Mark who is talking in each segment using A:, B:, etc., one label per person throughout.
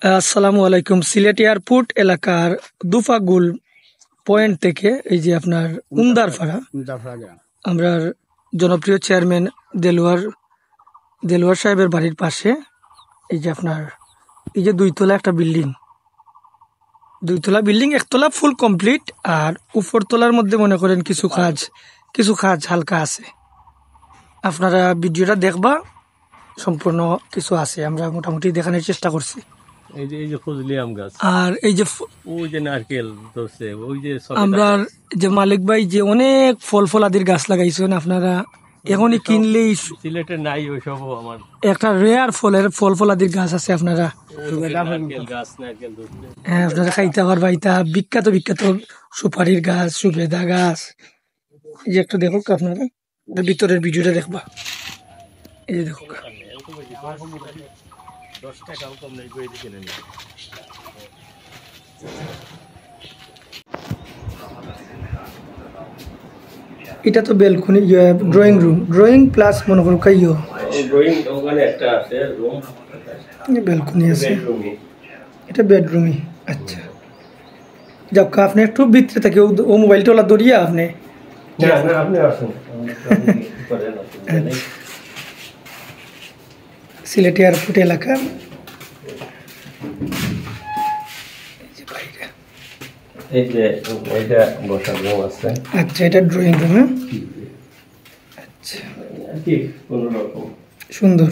A: আসসালামু আলাইকুম। সিলেট এয়ারপোর্ট এলাকার দুফাগুল পয়েন্ট থেকে এই যে আপনার উমদারপাড়া, আমরা জনপ্রিয় চেয়ারম্যান দেলোয়ার সাহেবের বাড়ির পাশে এই যে আপনার এই যে দুইতলা একটা দুইতলা বিল্ডিং, একতলা ফুল কমপ্লিট, আর উপরতলার মধ্যে মনে করেন কিছু কাজ হালকা আছে। আপনারা ভিডিওটা দেখবা, সম্পূর্ণ কিছু আছে, আমরা মোটামুটি দেখানোর চেষ্টা করছি।
B: এই যে ফজলি আম গাছ,
A: আর এই যে
B: ওই যে নারকেল ধরছে, ওই যে
A: আমরা যে মালিক ভাই যে অনেক ফলাদির গাছ লাগাইছেন, আপনারা এখনই কিনলেই
B: সিলেটে নাই ওইসব। আমার
A: একটা রেয়ার ফলাদির গাছ আছে, আপনারা
B: নারকেল গাছ, নারকেল ধরছে।
A: হ্যাঁ, আপনারা খাইতে পারবা। এটা বিখ্যাত সুপারির গাছ, সুবেদা গাছ। এই যে একটা দেখো, আপনারা ভিতরের ভিডিওটা দেখবা। এই যে দেখো,
B: 10 টাকাও কম নেই, কই দিকে নেই।
A: এটা তো balcony, drawing room, drawing plus মনে করো কাইও
B: ড্রয়িং ওখানে একটা আছে রুম,
A: বেলকনি আছে।
B: বেডরুমে,
A: এটা বেডরুমই। আচ্ছা, যাক, আপনি একটু ভিতরে থেকে ও মোবাইলটা ওলা দরিয়া আপনি
B: না আপনি আসুন।
A: সিলেট এয়ারপোর্ট এলাকা।
B: এই যে এটা বসার রুম আছে।
A: আচ্ছা, এটা ড্রয়িং রুম। হ্যাঁ, আচ্ছা,
B: কি কোন রকম
A: সুন্দর।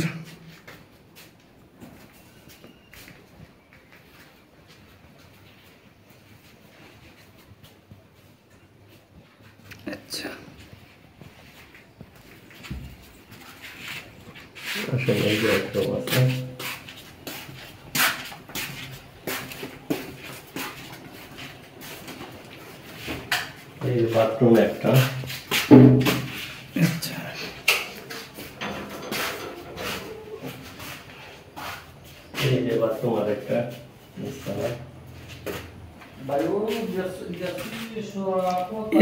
A: আচ্ছা,
B: আসলে এই যে একটা আছে। এই যে বাথরুম একটা।
A: আচ্ছা,
B: এই যে বাথরুম আর একটা।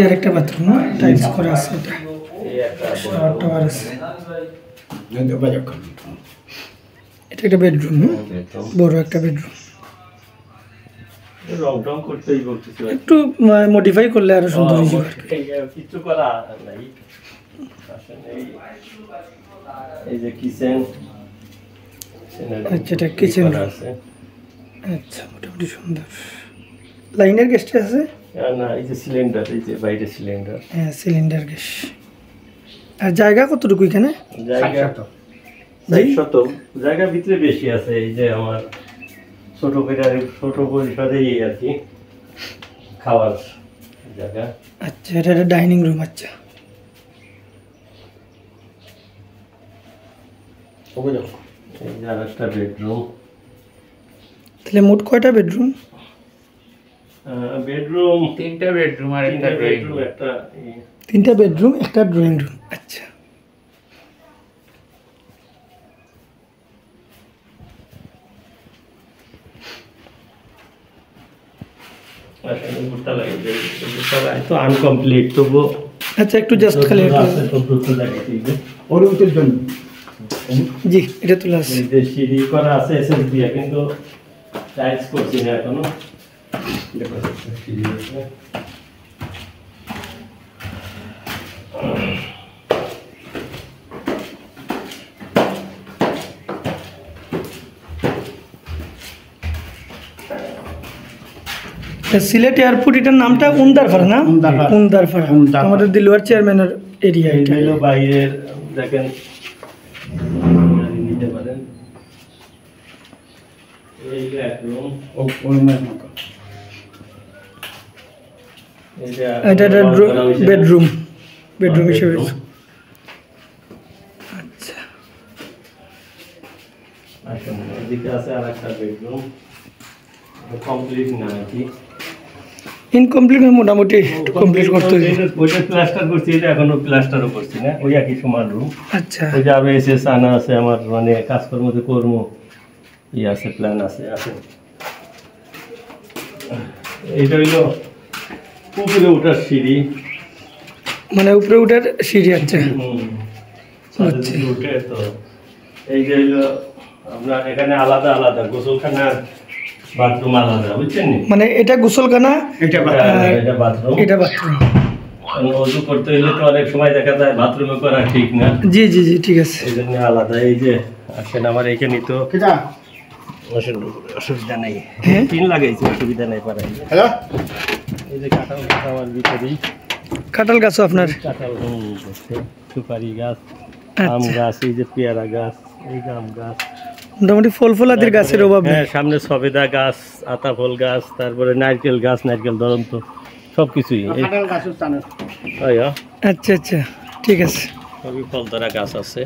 A: এর একটা বাথরুম টাইলস করা আছে, এটা
B: এই একটা
A: টাওয়ার আছে। এটা একটা বেডরুম, বড় একটা বেডরুম।
B: রং টং করতেই বলতেছি,
A: একটু মডিফাই করলে আরো সুন্দর হয়ে যাবে।
B: কিছু করা নাই। আসলে এই যে কিচেন।
A: আচ্ছা, এটা কিচেন
B: আছে।
A: আচ্ছা, মোটামুটি সুন্দর। লাইনের গ্যাসটা আছে
B: না, এই যে সিলিন্ডার, এই যে বাইরে সিলিন্ডার।
A: হ্যাঁ, সিলিন্ডার গ্যাস। আর জায়গা কতটুকু এখানে?
B: জায়গা 60 জায়গা ভিতরে বেশি আছে। এই যে আমার ছোট পরিসরেই আর কি খাওয়ার জায়গা।
A: আচ্ছা, এটা একটা ডাইনিং রুম। আচ্ছা,
B: এই যে আর একটা বেডরুম।
A: তাহলে মোট কয়টা বেডরুম?
B: বেডরুম
C: তিনটা বেডরুম আর একটা ড্রয়িং রুম।
B: একটা
A: তিনটা বেডরুম, একটা ড্রয়িং রুম। আচ্ছা,
B: তো আনকমপ্লিট তবু।
A: আচ্ছা, একটু জাস্ট খালি জি, এটা তোলা আছে।
B: সিঁড়ি করা আছে এসএস দিয়ে, কিন্তু টাইলস করছি না এখনো।
A: সিলেট এয়ারপোর্ট, এটার নামটা উমদারপাড়া না? উমদারপাড়া আমাদের দিলওয়ার চেয়ারম্যানের এরিয়া। এটা
B: হলো বাইরের, দেখেন নিতে পারেন। এই যে এক রুম,
A: এটা বেডরুম হিসেবে। আচ্ছা,
B: এদিকে আছে আর একটা বেডরুম, কমপ্লিট না আর কি,
A: ইনকমপ্লিট, মোটামুটি কমপ্লিট করতে হবে।
B: ওইটা প্লাস্টার করছি, এটা এখনো প্লাস্টারও করছি না। ওই একই সমান রুম।
A: আচ্ছা,
B: ওই যে আবে এসে আনা আছে আমার, মানে কাজকর্মতে কর্ম আছে, প্ল্যান আছে। এইটা হইলো উপরে ওঠার সিঁড়ি,
A: মানে উপরে উঠার সিঁড়ি। আচ্ছা,
B: উঠে তো এই যে হইলো আপনার এখানে আলাদা আলাদা গোসলখানা বাথরুম আলাদা, বুঝছেন নি?
A: মানে এটা গোসলখানা,
B: এটা বাথরুম।
A: এটা বাথরুম।
B: অজু করতে হইলে তো অনেক সময় দেখা যায় বাথরুমে করা ঠিক না,
A: জি জি জি, ঠিক আছে।
B: এই জন্য আলাদা। এই যে আসেন আমার এখানে তো অসুবিধা নেই,
A: হ্যাঁ।
B: টিন লাগাইছে, অসুবিধা নেই পারে। এই যে কাঁঠাল গাছ আমার ভিতরেই,
A: কাঁঠাল গাছও আপনার?
B: কাঁঠাল, সুপারি গাছ, আম গাছ, এই যে পেয়ারা গাছ, এই আম গাছ,
A: মোটামুটি ফল ফলাদির গাছের অভাব নেই।
B: হ্যাঁ, সামনে সবেদা গাছ, আতা ফল গাছ, তারপরে নারকেল গাছ, নারকেল ধরন্ত সব কিছুই।
A: আচ্ছা আচ্ছা, ঠিক আছে।
B: সবই ফল ধরা গাছ আছে।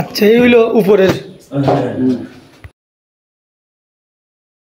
A: আচ্ছা, এই হইলো উপরের।